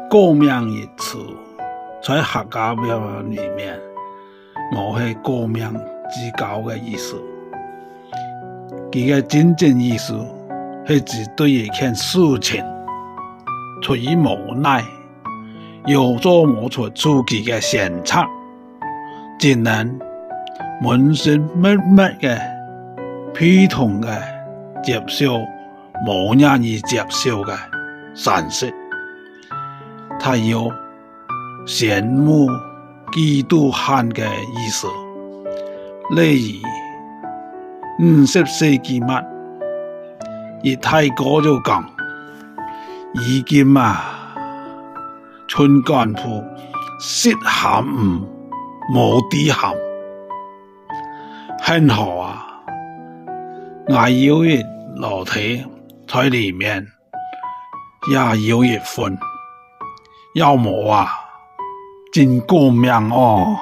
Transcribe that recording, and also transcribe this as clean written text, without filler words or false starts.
革命一詞在客家話裏面，冇係革命之交嘅意思，佢嘅真正意思係指對一件事情出於無奈，又做唔出自己嘅選擇，只能悶聲默默嘅批痛嘅接受無人意接受嘅現實，它有羨慕嫉妒恨嘅意思。例如50世紀末，一大哥就講：而今春乾鋪，雪鹹冇地鹹。很好啊，我有一老體在裏面，也有一份，要麼真革命哦。